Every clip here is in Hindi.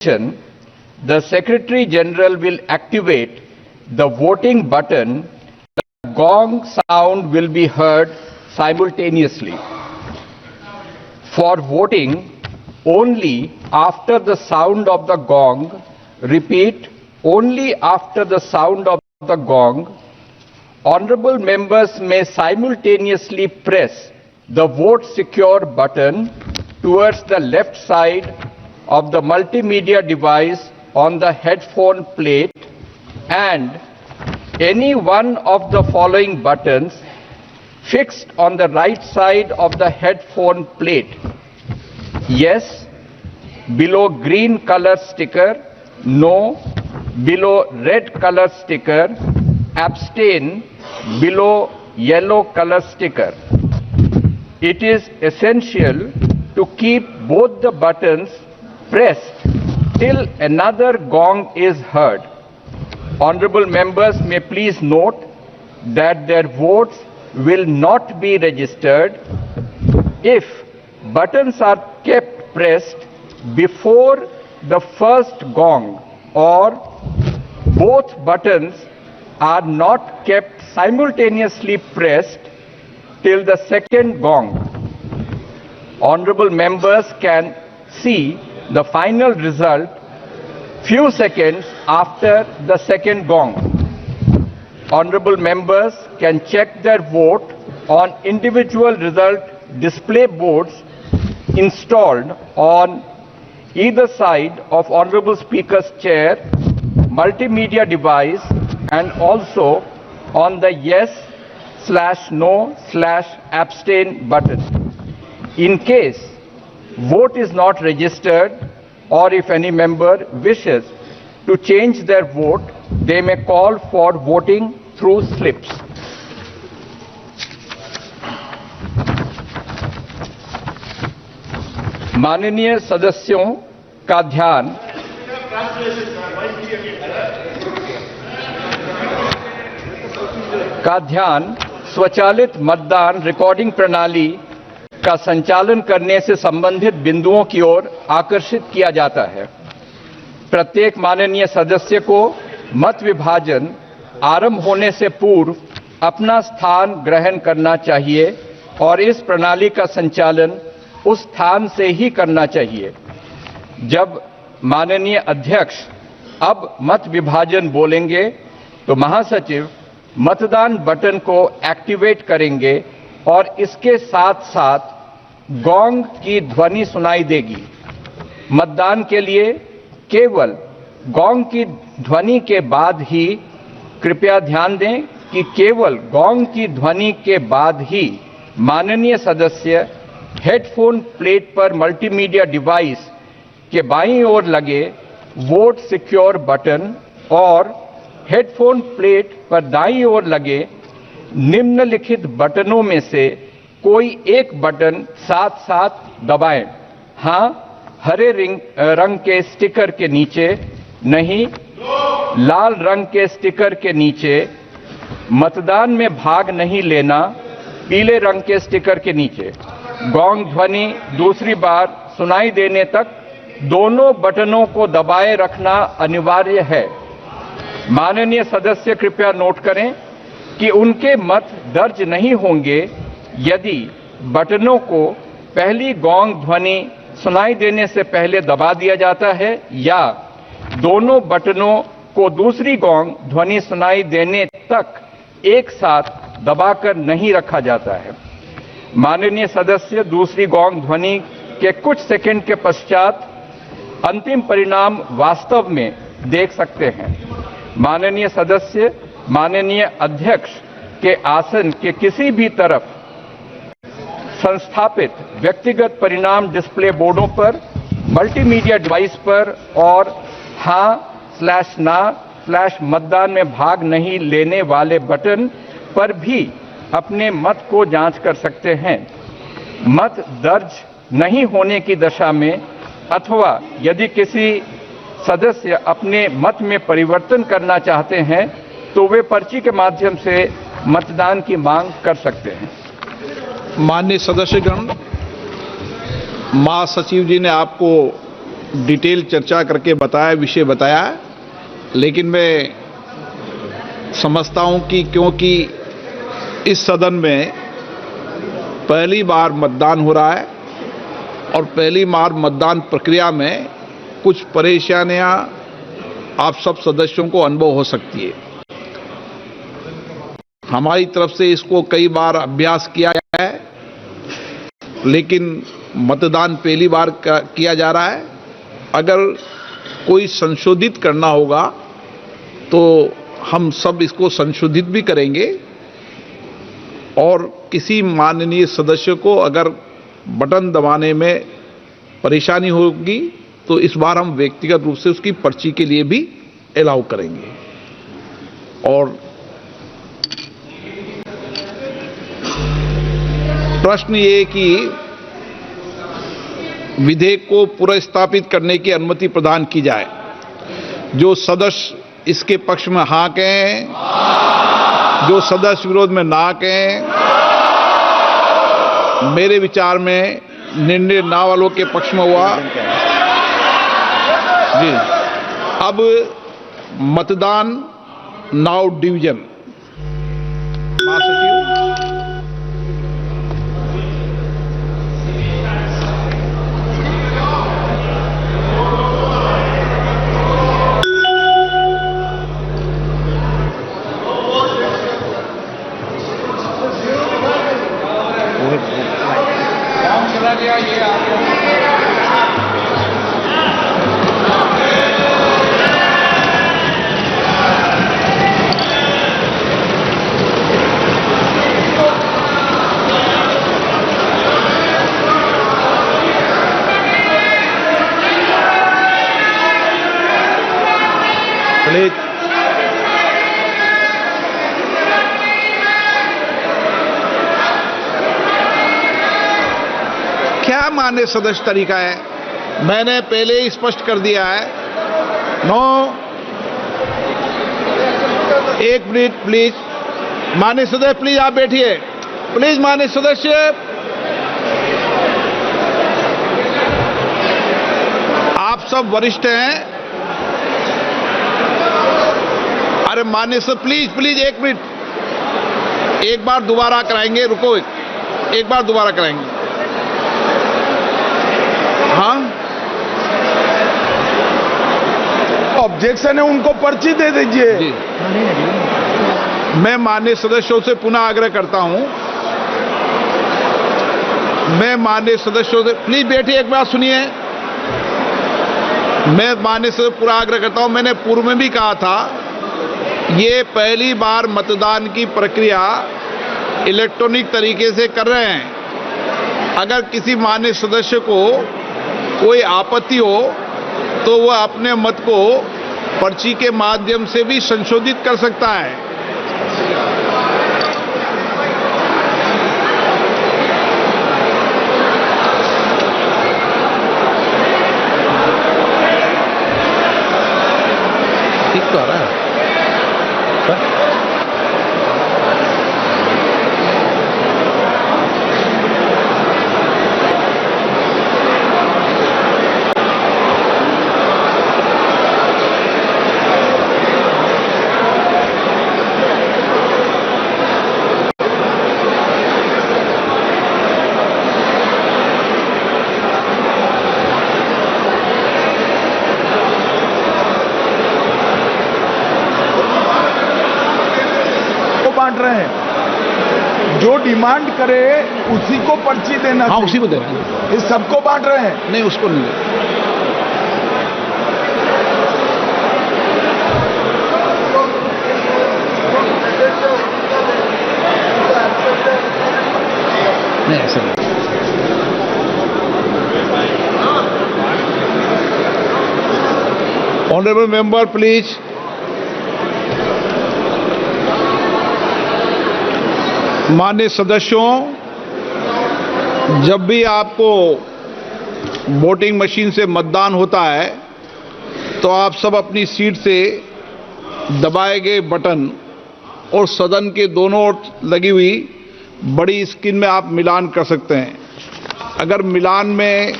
the Secretary General will activate the voting button. The gong sound will be heard simultaneously. For voting, only after the sound of the gong, repeat, only after the sound of the gong, honorable members may simultaneously press the vote secure button towards the left side of the multimedia device on the headphone plate, and any one of the following buttons fixed on the right side of the headphone plate: yes below green color sticker, no below red color sticker, abstain below yellow color sticker. It is essential to keep both the buttons pressed till another gong is heard. Honorable members may please note that their votes will not be registered if buttons are kept pressed before the first gong or both buttons are not kept simultaneously pressed till the second gong. Honorable members can see the final result few seconds after the second gong. Honorable members can check their vote on individual result display boards installed on either side of Honorable Speaker's chair, multimedia device, and also on the yes/no/abstain button. In case vote is not registered, or if any member wishes to change their vote, they may call for voting through slips. माननीय सदस्यों का ध्यान स्वचालित मतदान रिकॉर्डिंग प्रणाली का संचालन करने से संबंधित बिंदुओं की ओर आकर्षित किया जाता है। प्रत्येक माननीय सदस्य को मत विभाजन आरंभ होने से पूर्व अपना स्थान ग्रहण करना चाहिए और इस प्रणाली का संचालन उस स्थान से ही करना चाहिए। जब माननीय अध्यक्ष अब मत विभाजन बोलेंगे तो महासचिव मतदान बटन को एक्टिवेट करेंगे और इसके साथ साथ गोंग की ध्वनि सुनाई देगी। मतदान के लिए केवल गोंग की ध्वनि के बाद ही, कृपया ध्यान दें कि केवल गोंग की ध्वनि के बाद ही माननीय सदस्य हेडफोन प्लेट पर मल्टीमीडिया डिवाइस के बाईं ओर लगे वोट सिक्योर बटन और हेडफोन प्लेट पर दाईं ओर लगे निम्नलिखित बटनों में से कोई एक बटन साथ साथ दबाएं। हां, हरे रंग के स्टिकर के नीचे, नहीं लाल रंग के स्टिकर के नीचे, मतदान में भाग नहीं लेना, पीले रंग के स्टिकर के नीचे। गोंग ध्वनि दूसरी बार सुनाई देने तक दोनों बटनों को दबाए रखना अनिवार्य है। माननीय सदस्य कृपया नोट करें कि उनके मत दर्ज नहीं होंगे यदि बटनों को पहली गोंग ध्वनि सुनाई देने से पहले दबा दिया जाता है या दोनों बटनों को दूसरी गोंग ध्वनि सुनाई देने तक एक साथ दबाकर नहीं रखा जाता है। माननीय सदस्य दूसरी गोंग ध्वनि के कुछ सेकंड के पश्चात अंतिम परिणाम वास्तव में देख सकते हैं। माननीय सदस्य माननीय अध्यक्ष के आसन के किसी भी तरफ संस्थापित व्यक्तिगत परिणाम डिस्प्ले बोर्डों पर, मल्टीमीडिया डिवाइस पर और हां/ना/मतदान में भाग नहीं लेने वाले बटन पर भी अपने मत को जांच कर सकते हैं। मत दर्ज नहीं होने की दशा में अथवा यदि किसी सदस्य अपने मत में परिवर्तन करना चाहते हैं तो वे पर्ची के माध्यम से मतदान की मांग कर सकते हैं। माननीय सदस्यगण, महासचिव जी ने आपको डिटेल चर्चा करके बताया, विषय बताया, लेकिन मैं समझता हूं कि क्योंकि इस सदन में पहली बार मतदान हो रहा है और पहली बार मतदान प्रक्रिया में कुछ परेशानियां आप सब सदस्यों को अनुभव हो सकती है। हमारी तरफ से इसको कई बार अभ्यास किया गया है, लेकिन मतदान पहली बार किया जा रहा है। अगर कोई संशोधित करना होगा तो हम सब इसको संशोधित भी करेंगे, और किसी माननीय सदस्य को अगर बटन दबाने में परेशानी होगी तो इस बार हम व्यक्तिगत रूप से उसकी पर्ची के लिए भी अलाउ करेंगे। और प्रश्न ये कि विधेयक को पुनर्स्थापित करने की अनुमति प्रदान की जाए। जो सदस्य इसके पक्ष में हाँ कहें, जो सदस्य विरोध में ना कहें। मेरे विचार में निर्णय ना वालों के पक्ष में हुआ। जी, अब मतदान नाउ डिवीजन। महासचिव, चला गया ये प्लीज क्या मान्य सदस्य तरीका है? मैंने पहले ही स्पष्ट कर दिया है। नो, एक मिनट प्लीज। मान्य सदस्य प्लीज आप बैठिए। प्लीज मान्य सदस्य, आप सब वरिष्ठ हैं। अरे मान्य सदस्य प्लीज प्लीज एक मिनट, एक बार दोबारा कराएंगे। रुको, एक बार दोबारा कराएंगे। हाँ, ऑब्जेक्शन है, उनको पर्ची दे दीजिए। मैं माननीय सदस्यों से पुनः आग्रह करता हूं, मैं माननीय सदस्यों से, प्लीज बैठिए, एक बात सुनिए। मैं माननीय सदस्य पूरा आग्रह करता हूं, मैंने पूर्व में भी कहा था, ये पहली बार मतदान की प्रक्रिया इलेक्ट्रॉनिक तरीके से कर रहे हैं। अगर किसी माननीय सदस्य को कोई आपत्ति हो तो वह अपने मत को पर्ची के माध्यम से भी संशोधित कर सकता है। ठीक तो आ रहा है। बांट रहे हैं, जो डिमांड करे उसी को पर्ची देना। हाँ, उसी को दे रहे हैं। इस सबको बांट रहे हैं। नहीं, उसको नहीं दे। नहीं, ऐसा नहीं। Honourable member please. माननीय सदस्यों, जब भी आपको वोटिंग मशीन से मतदान होता है तो आप सब अपनी सीट से दबाए गए बटन और सदन के दोनों ओर लगी हुई बड़ी स्क्रीन में आप मिलान कर सकते हैं। अगर मिलान में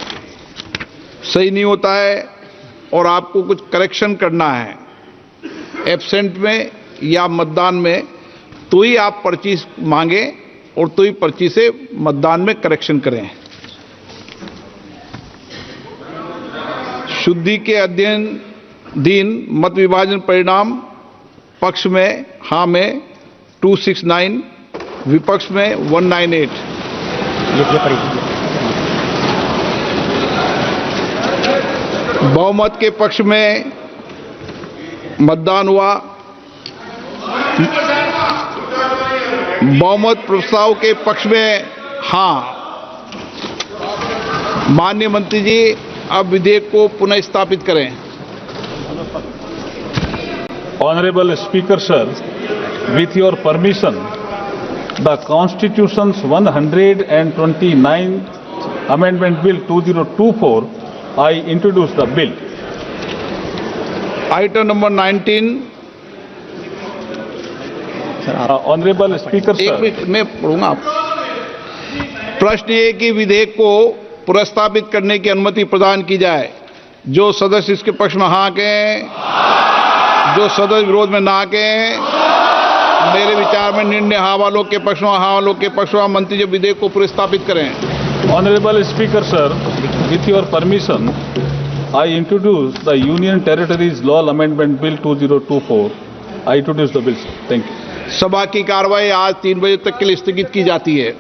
सही नहीं होता है और आपको कुछ करेक्शन करना है एब्सेंट में या मतदान में, तो ही आप पर्ची मांगे और तो ही पर्ची से मतदान में करेक्शन करें। शुद्धि के अध्ययन मत विभाजन परिणाम पक्ष में हाँ में 269, विपक्ष में 198। बहुमत के पक्ष में मतदान हुआ। बहुमत प्रस्ताव के पक्ष में हाँ। माननीय मंत्री जी, अब विधेयक को पुनः स्थापित करें। Honorable Speaker, sir, with your permission, the Constitution's 129th Amendment Bill 2024, I introduce the bill. Item number 19। Honorable Speaker, एक sir, मिनट मैं पढ़ूंगा। प्रश्न ये कि विधेयक को पुनर्स्थापित करने की अनुमति प्रदान की जाए। जो सदस्य इसके पक्ष में हाँ कहें, जो सदस्य विरोध में ना कहें। मेरे विचार में निर्णय हाँ वालों के पक्ष में, हाँ वालों के पक्ष में। मंत्री जी विधेयक को पुनर्स्थापित करें। Honorable Speaker, sir, with your permission, I introduce the Union Territories Law Amendment Bill 2024. I introduce the bill, sir. Thank you. सभा की कार्रवाई आज 3 बजे तक के लिए स्थगित की जाती है।